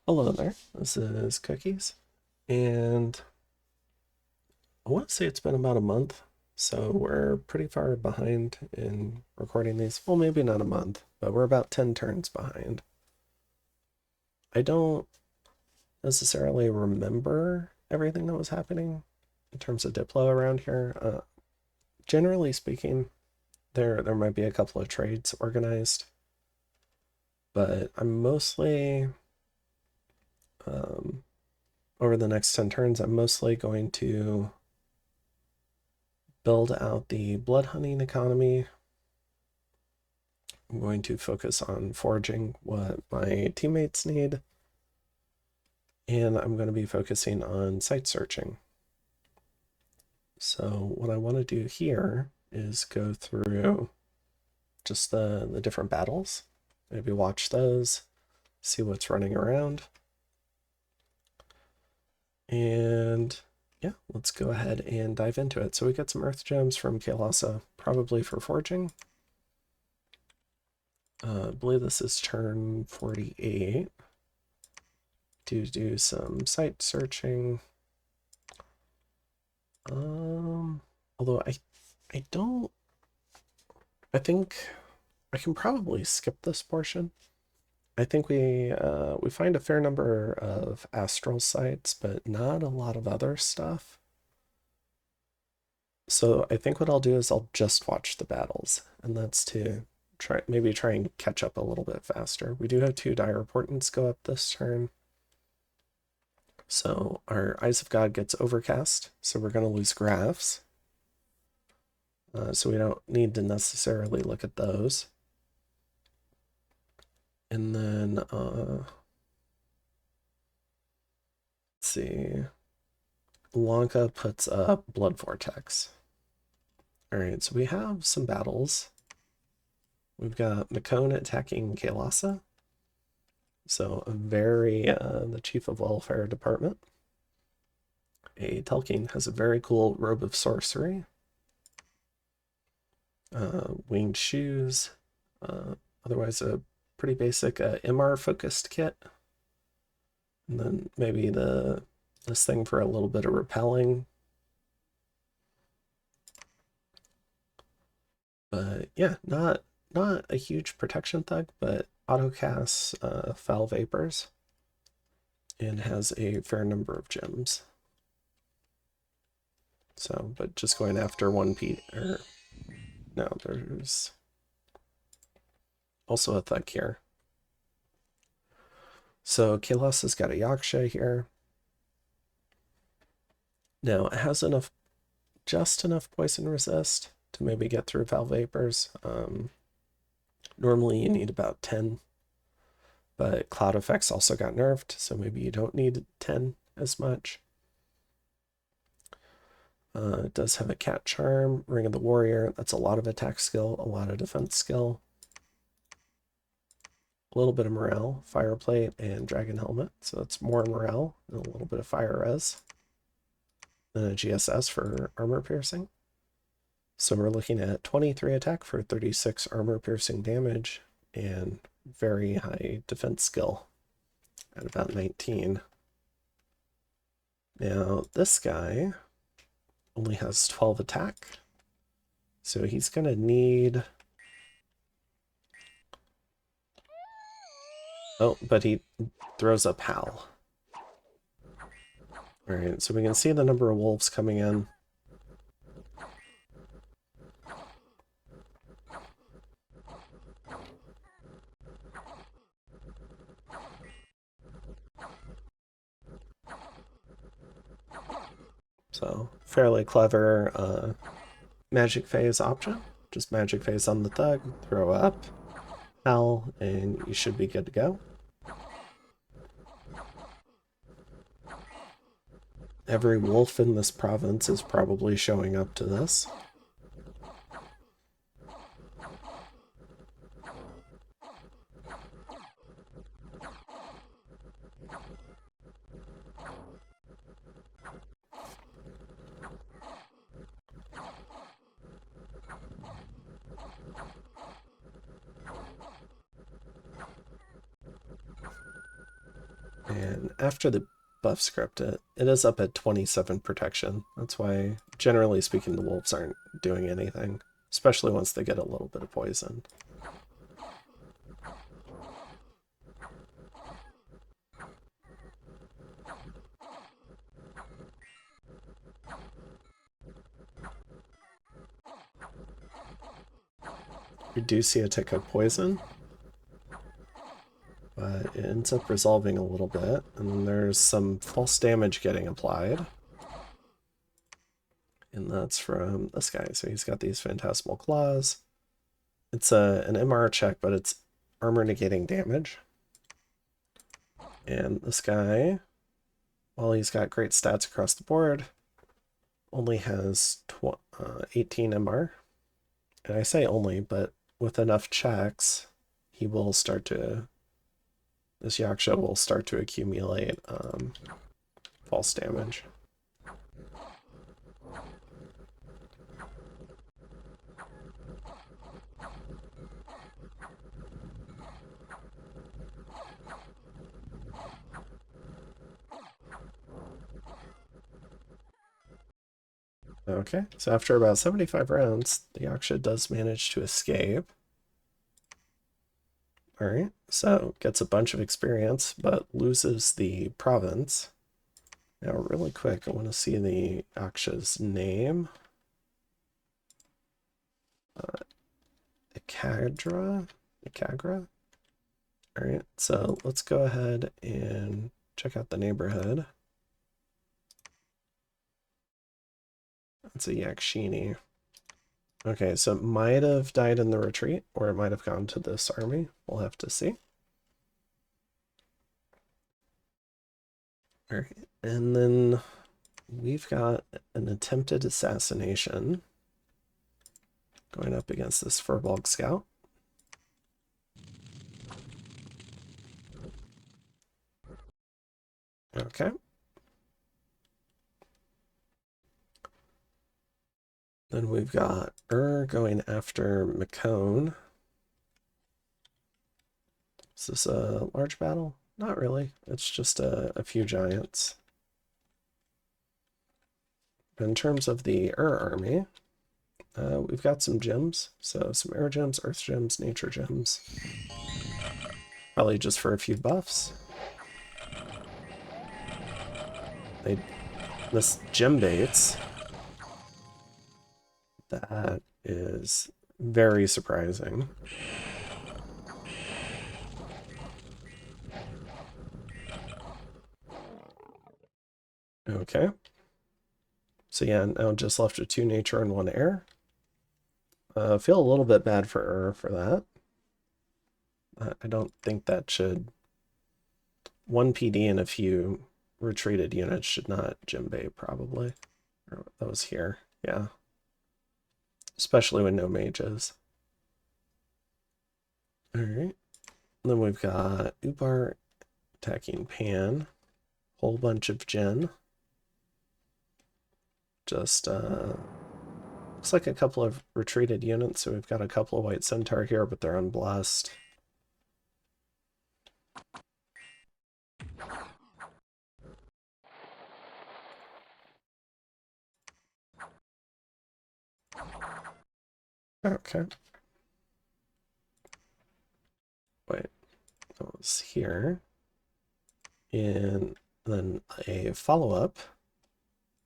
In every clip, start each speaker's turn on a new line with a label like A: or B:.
A: Hello there, this is Cookies, and I want to say it's been about a month, so we're pretty far behind in recording these. Well, maybe not a month, but we're about 10 turns behind. I don't necessarily remember everything that was happening in terms of Diplo around here. Generally speaking, there might be a couple of trades organized, but I'm mostly, um, over the next 10 turns, I'm mostly going to build out the blood hunting economy. I'm going to focus on foraging what my teammates need, and I'm going to be focusing on site searching. So what I want to do here is go through just the different battles, maybe watch those, see what's running around, and yeah, let's go ahead and dive into it. So we got some earth gems from Kaelasa, probably for foraging. I believe this is turn 48. To do some site searching. Although I don't, I think I can probably skip this portion. I think we find a fair number of astral sites, but not a lot of other stuff. So I think what I'll do is I'll just watch the battles, and that's to try and catch up a little bit faster. We do have 2 dire portents go up this turn. So our Eyes of God gets overcast, so we're going to lose graphs. So we don't need to necessarily look at those. And then, let's see, Lanka puts up Blood Vortex. All right, so we have some battles. We've got Makone attacking Kaelasa. So the Chief of Welfare Department. A Telking has a very cool Robe of Sorcery. Winged Shoes. Otherwise a pretty basic MR focused kit. And then maybe this thing for a little bit of repelling. But yeah, not a huge protection thug, but autocasts foul vapors and has a fair number of gems. So, but just going after one P or no, there's also a thug here. So Kalos has got a Yaksha here. Now it has just enough poison resist to maybe get through foul vapors. Normally you need about 10, but cloud effects also got nerfed, so maybe you don't need 10 as much. It does have a cat charm, Ring of the Warrior. That's a lot of attack skill, a lot of defense skill. A little bit of morale, fire plate, and dragon helmet. So that's more morale and a little bit of fire res. Then a GSS for armor piercing. So we're looking at 23 attack for 36 armor piercing damage and very high defense skill at about 19. Now this guy only has 12 attack, so he's gonna need... Oh, but he throws up Howl. Alright, so we can see the number of wolves coming in. So, fairly clever magic phase option. Just magic phase on the thug, throw up, Howl, and you should be good to go. Every wolf in this province is probably showing up to this. And after the buff script, it is up at 27 protection. That's why, generally speaking, the wolves aren't doing anything, especially once they get a little bit of poison. We do see a tick of poison, but it ends up resolving a little bit, and then there's some false damage getting applied. And that's from this guy. So he's got these phantasmal claws. It's an MR check, but it's armor negating damage. And this guy, while he's got great stats across the board, only has 18 MR. And I say only, but with enough checks, he will start to, this Yaksha will start to accumulate false damage. Okay, so after about 75 rounds, the Yaksha does manage to escape. Alright, so gets a bunch of experience, but loses the province. Now, really quick, I want to see the Yaksha's name. Ikagra? Alright, so let's go ahead and check out the neighborhood. That's a Yakshini. Okay, so it might have died in the retreat, or it might have gone to this army. We'll have to see. Alright, and then we've got an attempted assassination going up against this Furbolg scout. Okay. Then we've got going after Macone. Is this a large battle? Not really. It's just a few giants. But in terms of the army, we've got some gems. So some air gems, earth gems, nature gems. Probably just for a few buffs. This gem baits. That is very surprising. Okay. So yeah, now just left with 2 nature and 1 air. Feel a little bit bad for that. I don't think that should... 1 PD and a few retreated units should not gem bait, probably. Or that was here, yeah. Especially with no mages. Alright. Then we've got Upar attacking Pan. Whole bunch of Gen. Just looks like a couple of retreated units, so we've got a couple of White Centaur here, but they're unblessed. Okay. Wait, that was here. And then a follow-up.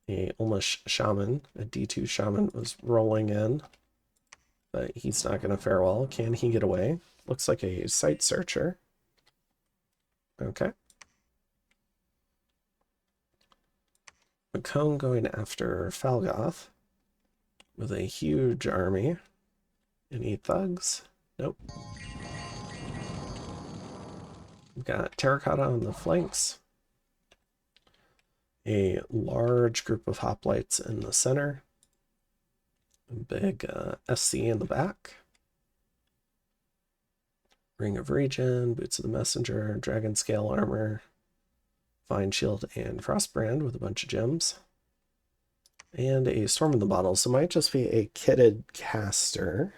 A: A Ulmish Shaman, a D2 Shaman, was rolling in, but he's not going to fare well. Can he get away? Looks like a Sight Searcher. Okay. Macone going after Falgoth with a huge army. Any thugs? Nope. We've got Terracotta on the flanks. A large group of hoplites in the center. A big SC in the back. Ring of Regen, Boots of the Messenger, Dragon Scale Armor, Vine Shield, and Frostbrand with a bunch of gems. And a Storm in the Bottle, so it might just be a kitted caster.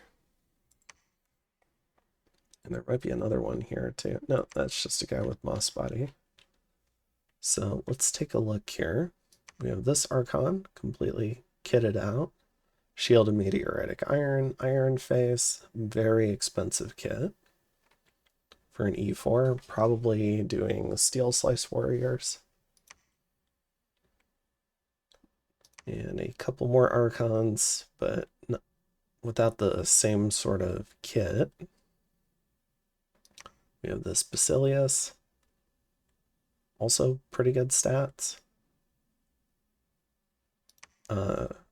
A: And there might be another one here too. No, that's just a guy with Moss Body. So let's take a look here. We have this Archon completely kitted out. Shielded Meteoritic Iron, Iron Face, very expensive kit. For an E4, probably doing Steel Slice Warriors. And a couple more Archons, but without the same sort of kit. We have this Basilius. Also pretty good stats.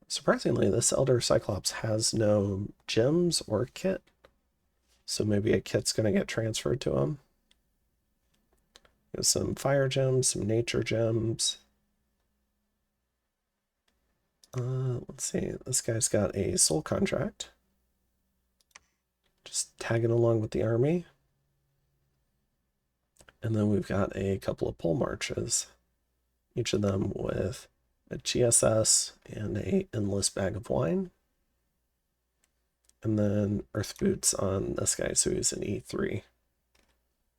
A: Surprisingly, this Elder Cyclops has no gems or kit. So maybe a kit's going to get transferred to him. There's some fire gems, some nature gems. Let's see, this guy's got a soul contract. Just tagging along with the army. And then we've got a couple of pole marches, each of them with a GSS and a endless bag of wine. And then earth boots on this guy, so he's an E3.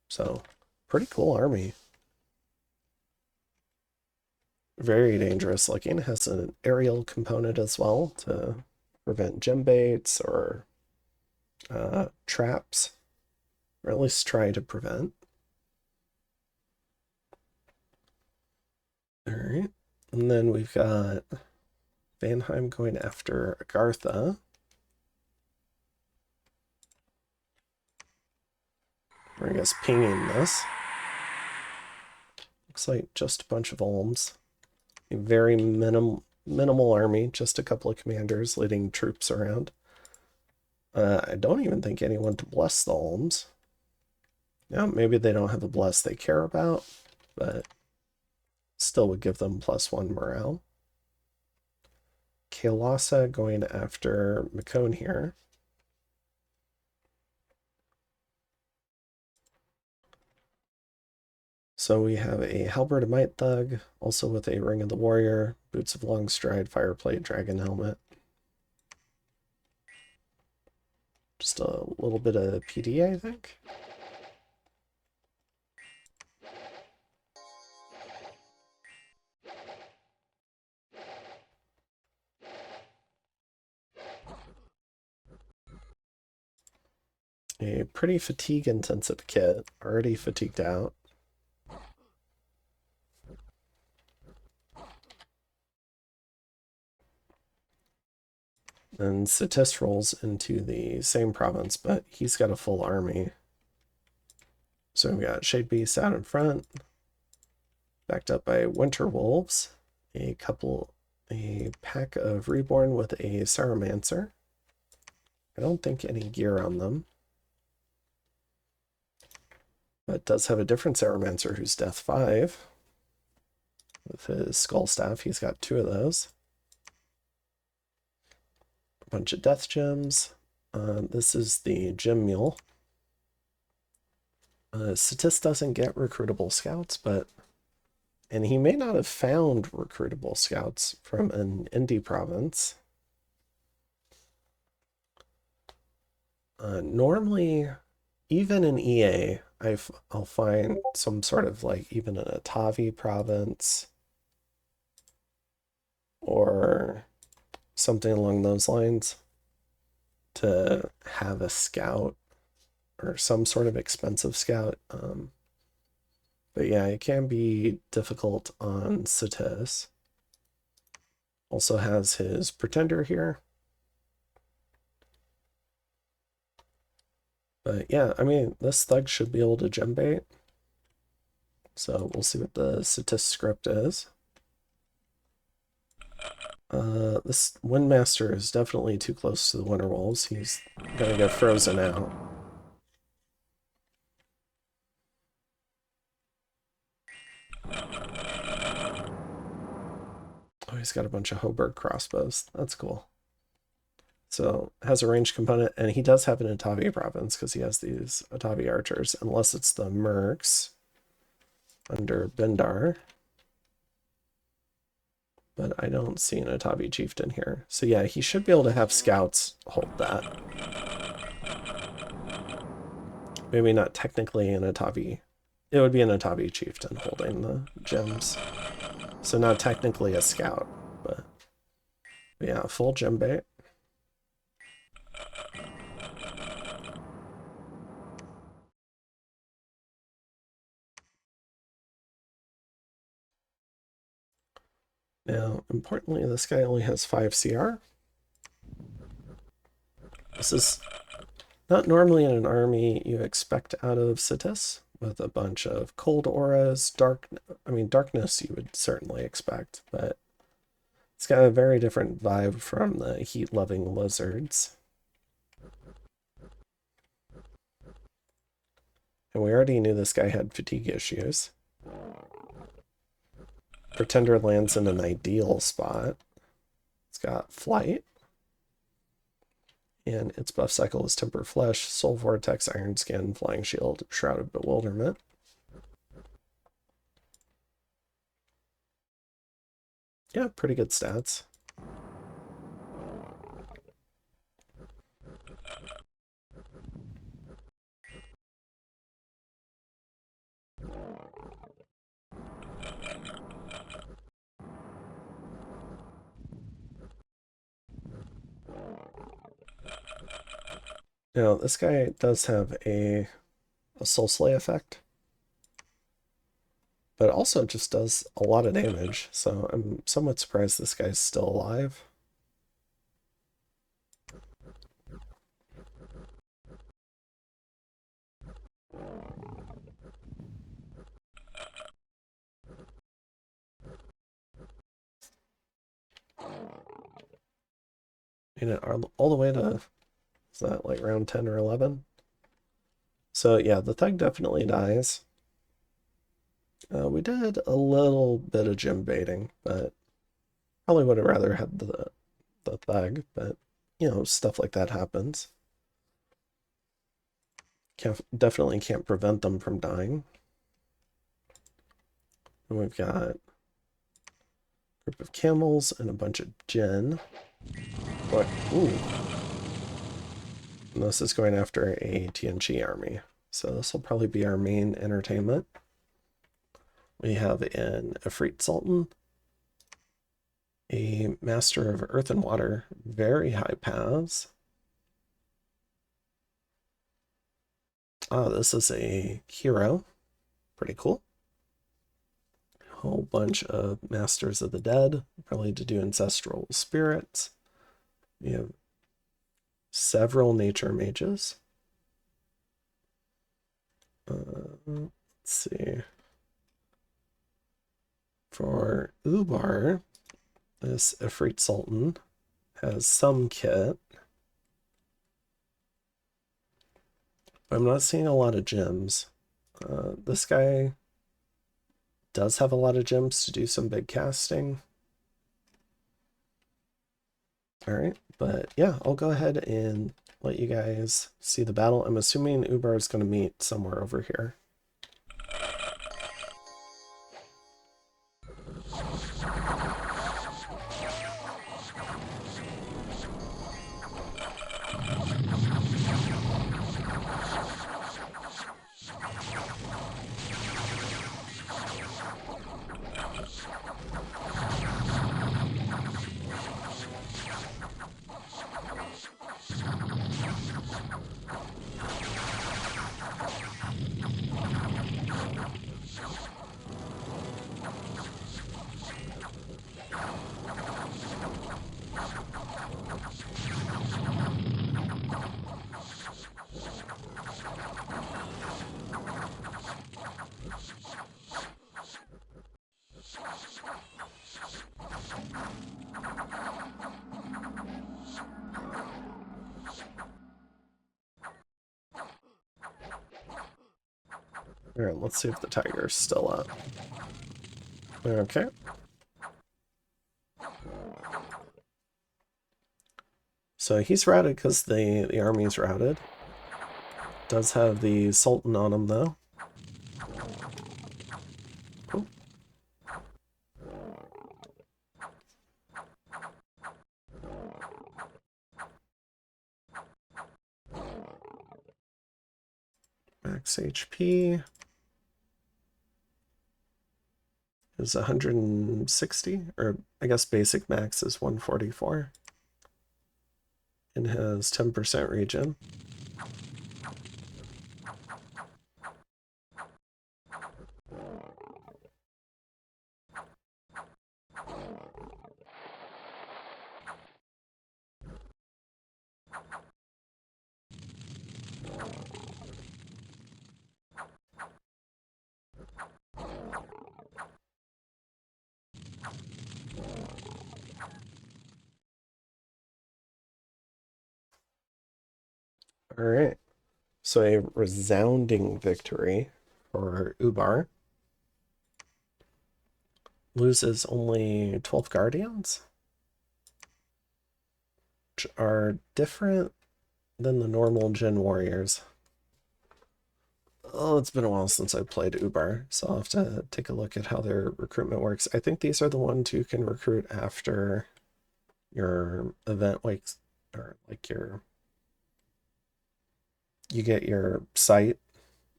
A: So, pretty cool army. Very dangerous looking. Has an aerial component as well to prevent gem baits or traps, or at least try to prevent. All right, and then we've got Vanheim going after Agartha. We're, I guess, pinging this. Looks like just a bunch of Olms. A very minimal army, just a couple of commanders leading troops around. I don't even think anyone to bless the Olms. Yeah, maybe they don't have a bless they care about, but still would give them +1 morale. Kaelasa going after Macone here. So we have a Halberd of Might Thug, also with a Ring of the Warrior, Boots of Long Stride, Fireplate, Dragon Helmet. Just a little bit of PDA, I think. A pretty fatigue-intensive kit, already fatigued out. And Satis rolls into the same province, but he's got a full army. So we've got Shade Beasts out in front, backed up by Winter Wolves, a pack of Reborn with a Sarumancer. I don't think any gear on them, but does have a different Sarumancer who's Death 5. With his Skull Staff, he's got 2 of those. A bunch of Death Gems. This is the Gem Mule. Satis doesn't get recruitable scouts, and he may not have found recruitable scouts from an indie province. Normally, even in EA, I'll find some sort of like even an Atavi province or something along those lines to have a scout or some sort of expensive scout. But yeah, it can be difficult on Satis. Also has his Pretender here. But yeah, I mean, this Thug should be able to gem bait. So we'll see what the Satis script is. This Windmaster is definitely too close to the Winter Wolves. He's gonna get frozen out. Oh, he's got a bunch of Hoberg crossbows. That's cool. So has a range component, and he does have an Atavi province because he has these Atavi archers, unless it's the Mercs under Bendar. But I don't see an Atavi chieftain here. So yeah, he should be able to have scouts hold that. Maybe not technically an Atavi It would be an Atabi chieftain holding the gems. So not technically a scout, but yeah, full gem bait. Now, importantly, this guy only has 5 CR. This is not normally in an army you expect out of Sitis, with a bunch of cold auras, darkness you would certainly expect, but it's got a very different vibe from the heat-loving lizards. And we already knew this guy had fatigue issues. Pretender lands in an ideal spot. It's got flight. And its buff cycle is Temper Flesh, Soul Vortex, Iron Skin, Flying Shield, Shroud of Bewilderment. Yeah, pretty good stats. Now, this guy does have a Soul Slay effect, but also just does a lot of damage, so I'm somewhat surprised this guy's still alive. And all the way to, is that like round 10 or 11? So yeah, the thug definitely dies. We did a little bit of gym baiting, but probably would have rather had the thug, but you know, stuff like that happens. Definitely can't prevent them from dying. And we've got a group of camels and a bunch of gen. What? Ooh. And this is going after a TNG army. So this will probably be our main entertainment. We have an Ifrit Sultan, a Master of Earth and Water, very high paths. This is a hero. Pretty cool. A whole bunch of Masters of the Dead, probably to do Ancestral Spirits. We have several Nature Mages. Let's see. For Ubar, this Ifrit Sultan has some kit. But I'm not seeing a lot of gems. This guy does have a lot of gems to do some big casting. Alright, but yeah, I'll go ahead and let you guys see the battle. I'm assuming Ubar is going to meet somewhere over here. All right, let's see if the tiger's still up. Okay. So he's routed because the army's routed. Does have the Sultan on him, though. Cool. Max HP. is 160, or I guess basic max is 144, and has 10% regen. All right. So a resounding victory for Ubar. Loses only 12 Guardians, which are different than the normal Gen Warriors. Oh, it's been a while since I played Ubar, so I'll have to take a look at how their recruitment works. I think these are the ones you can recruit after your event, like, or like you get your site,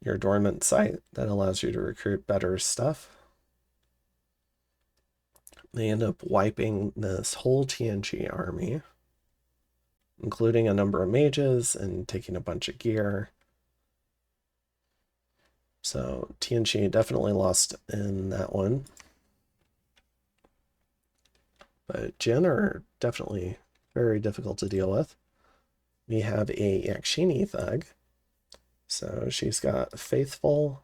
A: your dormant site that allows you to recruit better stuff. They end up wiping this whole TNG army, including a number of mages and taking a bunch of gear. So TNG definitely lost in that one. But Gen are definitely very difficult to deal with. We have a Yakshini thug. So she's got Faithful,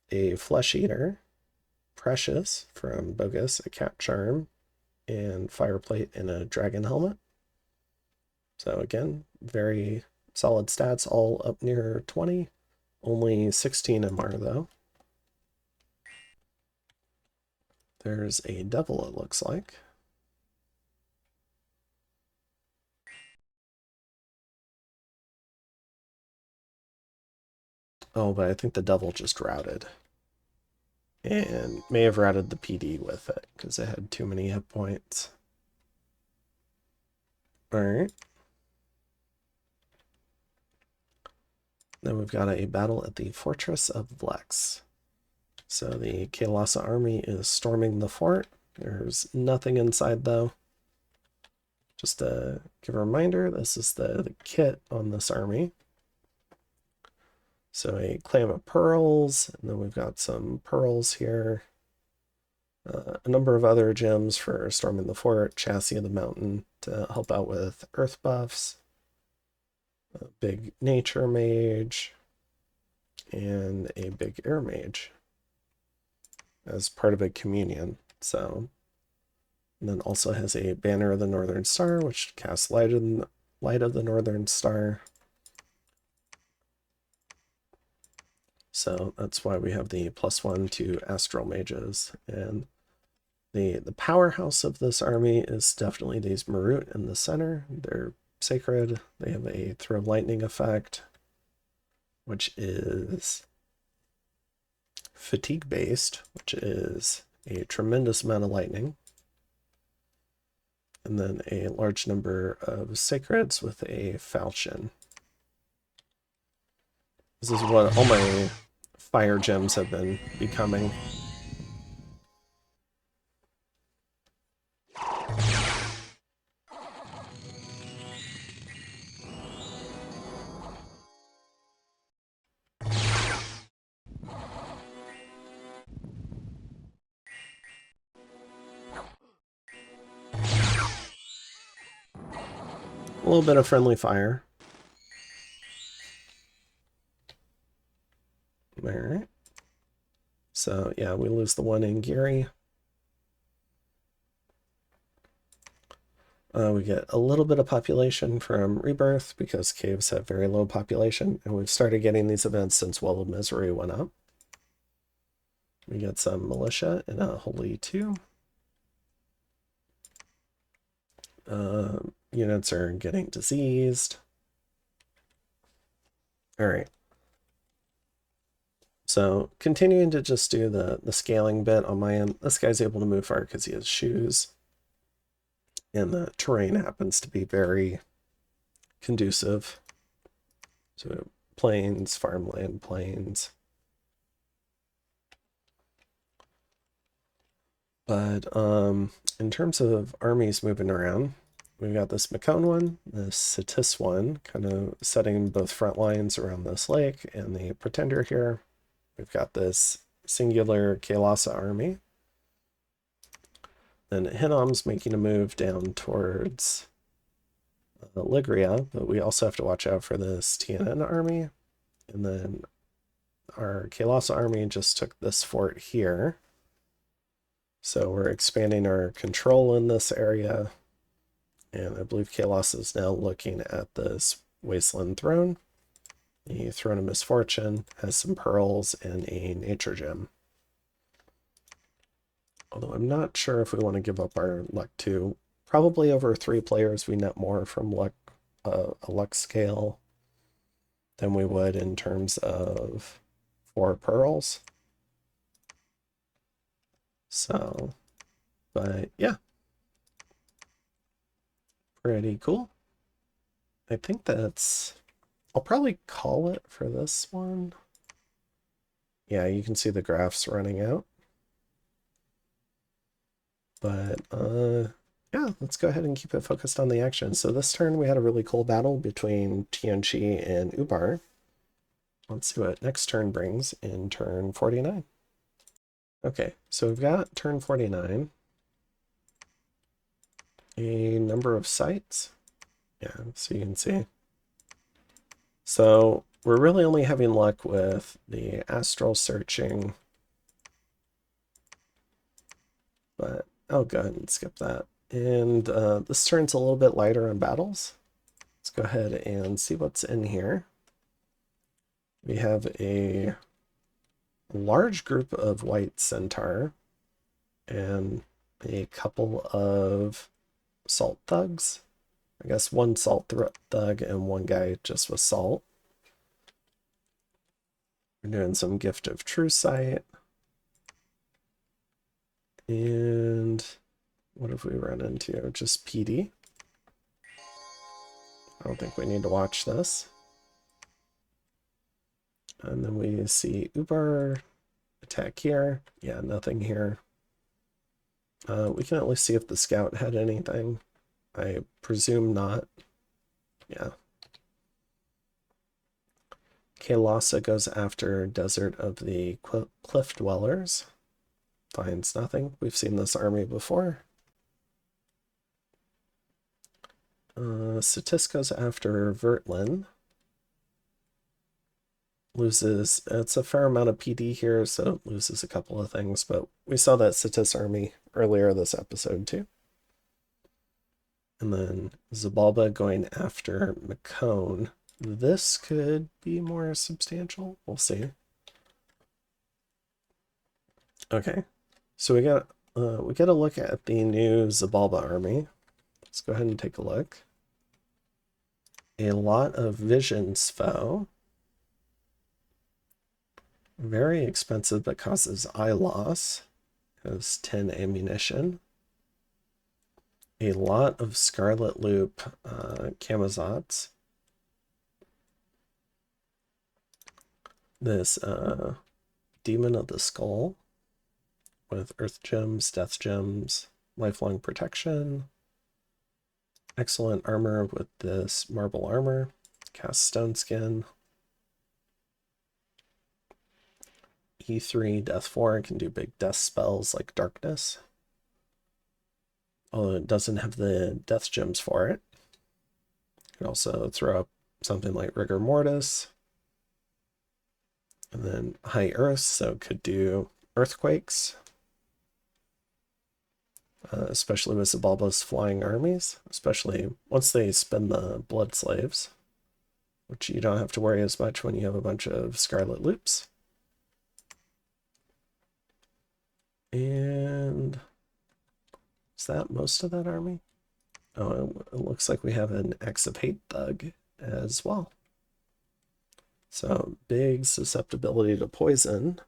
A: a Flesh Eater, Precious from Bogus, a Cat Charm, and Fireplate and a Dragon Helmet. So again, very solid stats, all up near 20. Only 16 MR though. There's a Devil, it looks like. Oh, but I think the Devil just routed. And may have routed the PD with it, because it had too many hit points. Alright. Then we've got a battle at the Fortress of Vlex. So the Kaelasa army is storming the fort. There's nothing inside though. Just to give a reminder, this is the kit on this army. So a clam of pearls, and then we've got some pearls here. A number of other gems for storming the fort, chassis of the mountain to help out with earth buffs. A big nature mage, and a big air mage as part of a communion. So, and then also has a banner of the Northern Star, which casts light of the Northern Star. So that's why we have the +1 to astral mages. And the powerhouse of this army is definitely these Marut in the center. They're sacred. They have a throw lightning effect, which is fatigue based, which is a tremendous amount of lightning. And then a large number of sacreds with a falchion. This is what all my fire gems have been becoming. A little bit of friendly fire. Alright. So yeah, we lose the one in Geary. We get a little bit of population from Rebirth because caves have very low population, and we've started getting these events since Well of Misery went up. We get some militia and a Holy 2. Units are getting diseased. Alright. So continuing to just do the scaling bit on my end. This guy's able to move far because he has shoes. And the terrain happens to be very conducive. So plains, farmland, plains. But in terms of armies moving around, we've got this Macone one, this Satis one, kind of setting both front lines around this lake, and the Pretender here. We've got this singular Kailasa army. Then Hinnom's making a move down towards Ligria, but we also have to watch out for this TNN army. And then our Kailasa army just took this fort here. So we're expanding our control in this area. And I believe Kailasa is now looking at this Wasteland Throne. The Throne of Misfortune has some pearls and a nature gem. Although I'm not sure if we want to give up our luck to. Probably over 3 players we net more from luck, a luck scale than we would in terms of 4 pearls. So, but yeah. Pretty cool. I think that's... I'll probably call it for this one. Yeah, you can see the graphs running out. But, yeah, let's go ahead and keep it focused on the action. So this turn we had a really cool battle between Tianchi and Ubar. Let's see what next turn brings in turn 49. Okay, so we've got turn 49. A number of sites. Yeah, so you can see. So we're really only having luck with the astral searching. But I'll go ahead and skip that. And this turn's a little bit lighter on battles. Let's go ahead and see what's in here. We have a large group of white centaur and a couple of salt thugs. I guess one salt thug and one guy just with salt. We're doing some Gift of True Sight. And what have we run into? Just PD. I don't think we need to watch this. And then we see Ubar attack here. Yeah, nothing here. We can at least see if the scout had anything. I presume not. Yeah. Kailasa goes after Desert of the Cliff Dwellers. Finds nothing. We've seen this army before. Satis goes after Vertlin. Loses, it's a fair amount of PD here, so it loses a couple of things, but we saw that Satis army earlier this episode too. And then Zabalba going after Macone. This could be more substantial. We'll see. Okay, so we get a look at the new Zabalba army. Let's go ahead and take a look. A lot of Vision's Foe. Very expensive, but causes eye loss. Has 10 ammunition. A lot of Scarlet Loop Camazotz. This Demon of the Skull with Earth Gems, Death Gems, Lifelong Protection. Excellent armor with this Marble Armor. Cast Stone Skin. E3, Death 4 can do big death spells like Darkness. Although it doesn't have the Death Gems for it. You can also throw up something like Rigor Mortis. And then High Earth, so it could do Earthquakes. Especially with Zabalba's flying armies. Especially once they spend the Blood Slaves. Which you don't have to worry as much when you have a bunch of Scarlet Loops. And is that most of that army? Oh, it looks like we have an Exapate Thug as well. So big susceptibility to poison.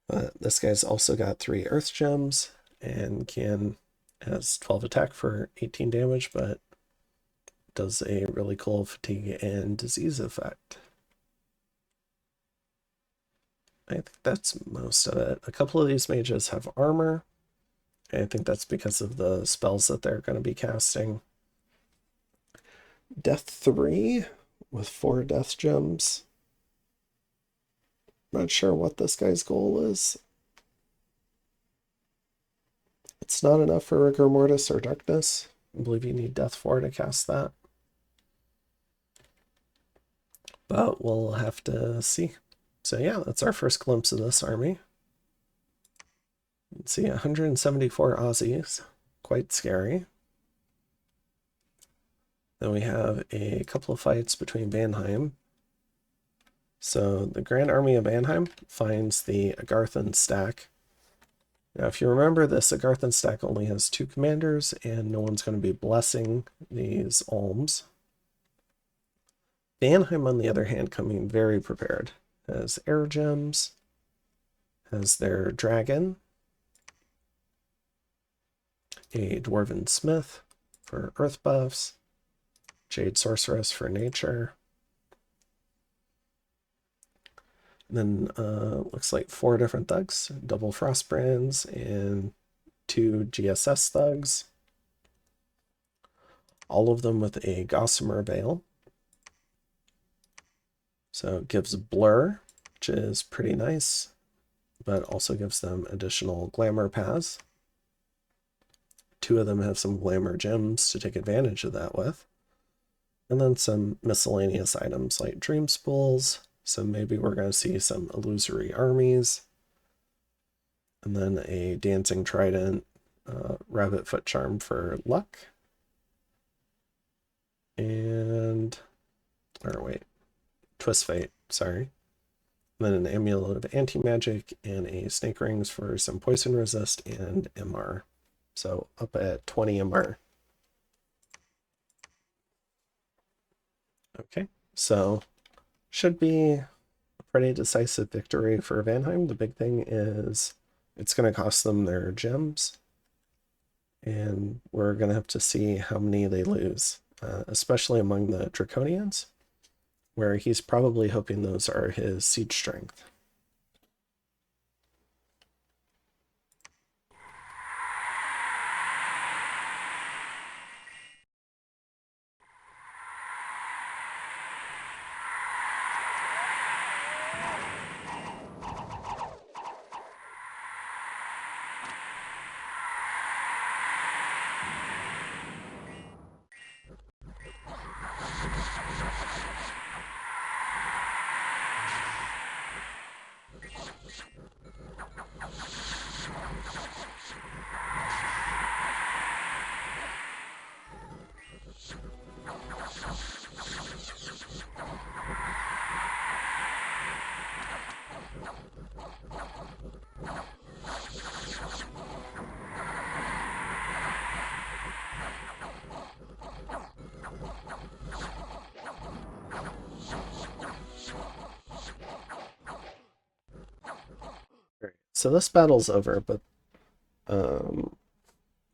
A: But this guy's also got 3 Earth Gems and has 12 attack for 18 damage, but does a really cool fatigue and disease effect. I think that's most of it. A couple of these mages have armor. I think that's because of the spells that they're going to be casting. Death 3 with 4 death gems. Not sure what this guy's goal is. It's not enough for Rigor Mortis or Darkness. I believe you need Death 4 to cast that. But we'll have to see. So yeah, that's our first glimpse of this army. Let's see, 174 Aussies. Quite scary. Then we have a couple of fights between Vanheim. So the Grand Army of Vanheim finds the Agarthan stack. Now, if you remember, this Agarthan stack only has 2 commanders, and no one's going to be blessing these alms. Vanheim, on the other hand, coming very prepared. Has air gems, has their dragon, a dwarven smith for earth buffs, jade sorceress for nature. And then looks like 4 different thugs, double frostbrands and 2 GSS thugs. All of them with a gossamer veil. So it gives blur, which is pretty nice, but also gives them additional glamour paths. 2 of them have some glamour gems to take advantage of that with. And then some miscellaneous items like dream spools. So maybe we're going to see some illusory armies. And then a dancing trident, rabbit foot charm for luck. And, or wait, twist fate, sorry. And then an amulet of anti-magic and a snake rings for some poison resist and MR. So up at 20 MR. Okay, so should be a pretty decisive victory for Vanheim. The big thing is it's going to cost them their gems, and we're going to have to see how many they lose, especially among the Draconians, where he's probably hoping those are his siege strength. So this battle's over, but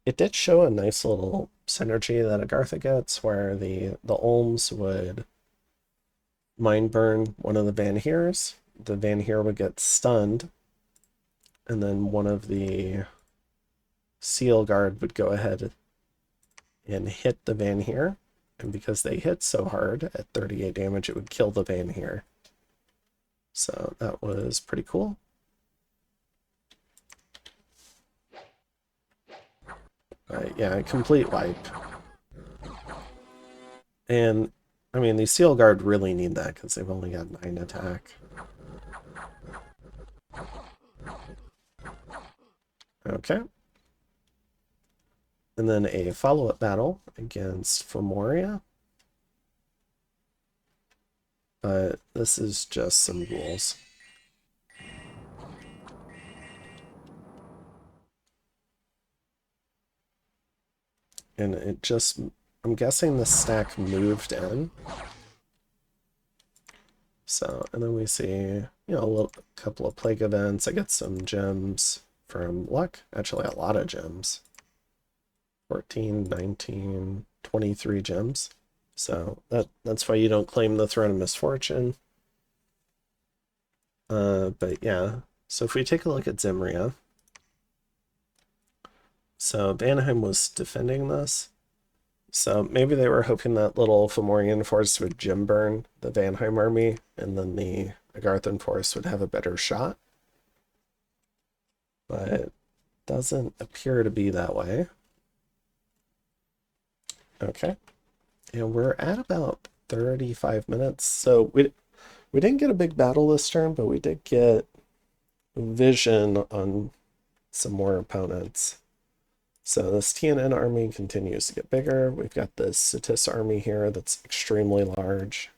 A: it did show a nice little synergy that Agartha gets, where the Olms would mind burn one of the Vanheers. The Vanheer would get stunned, and then one of the Seal Guard would go ahead and hit the Vanheer. And because they hit so hard at 38 damage, it would kill the Vanheer. So that was pretty cool. Yeah, a complete wipe. And, I mean, the Seal Guard really need that because they've only got 9 attack. Okay. And then a follow-up battle against Femoria. But this is just some ghouls. And it just, I'm guessing the stack moved in. So, and then we see, you know, a couple of plague events. I get some gems from luck. Actually, a lot of gems. 14, 19, 23 gems. So that's why you don't claim the Throne of Misfortune. But yeah, so if we take a look at Zimria, so Vanaheim was defending this. So maybe they were hoping that little Fomorian force would gym burn the Vanheim army, and then the Agarthan force would have a better shot. But it doesn't appear to be that way. Okay. And we're at about 35 minutes. So we didn't get a big battle this turn, but we did get vision on some more opponents. So this TNN army continues to get bigger. We've got this Sitis army here that's extremely large,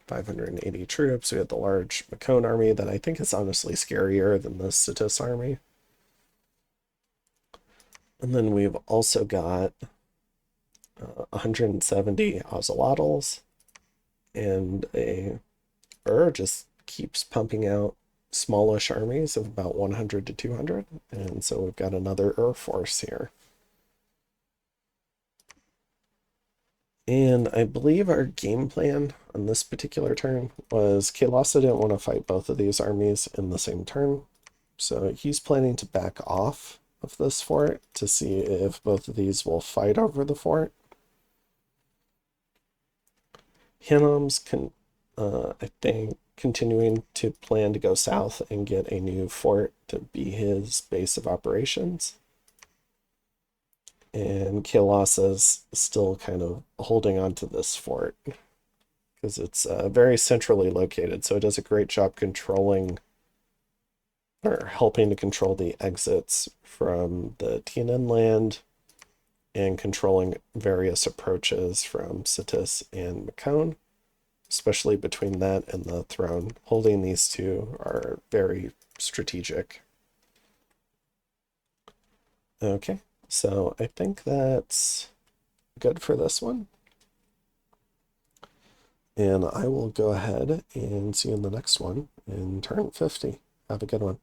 A: 580 troops. We have the large Macone army that I think is honestly scarier than the Sitis army. And then we've also got 170 Ocelotls, and just keeps pumping out smallish armies of about 100 to 200. And so we've got another force here. And I believe our game plan on this particular turn was Kael'thasa didn't want to fight both of these armies in the same turn. So he's planning to back off of this fort to see if both of these will fight over the fort. Hinnom's, I think, continuing to plan to go south and get a new fort to be his base of operations. And Kael'thasa's still kind of holding on to this fort because it's very centrally located, so it does a great job controlling or helping to control the exits from the TNN land and controlling various approaches from Sitis and Macone, especially between that and the throne. Holding these two are very strategic. Okay, so I think that's good for this one. And I will go ahead and see you in the next one in turn 50. Have a good one.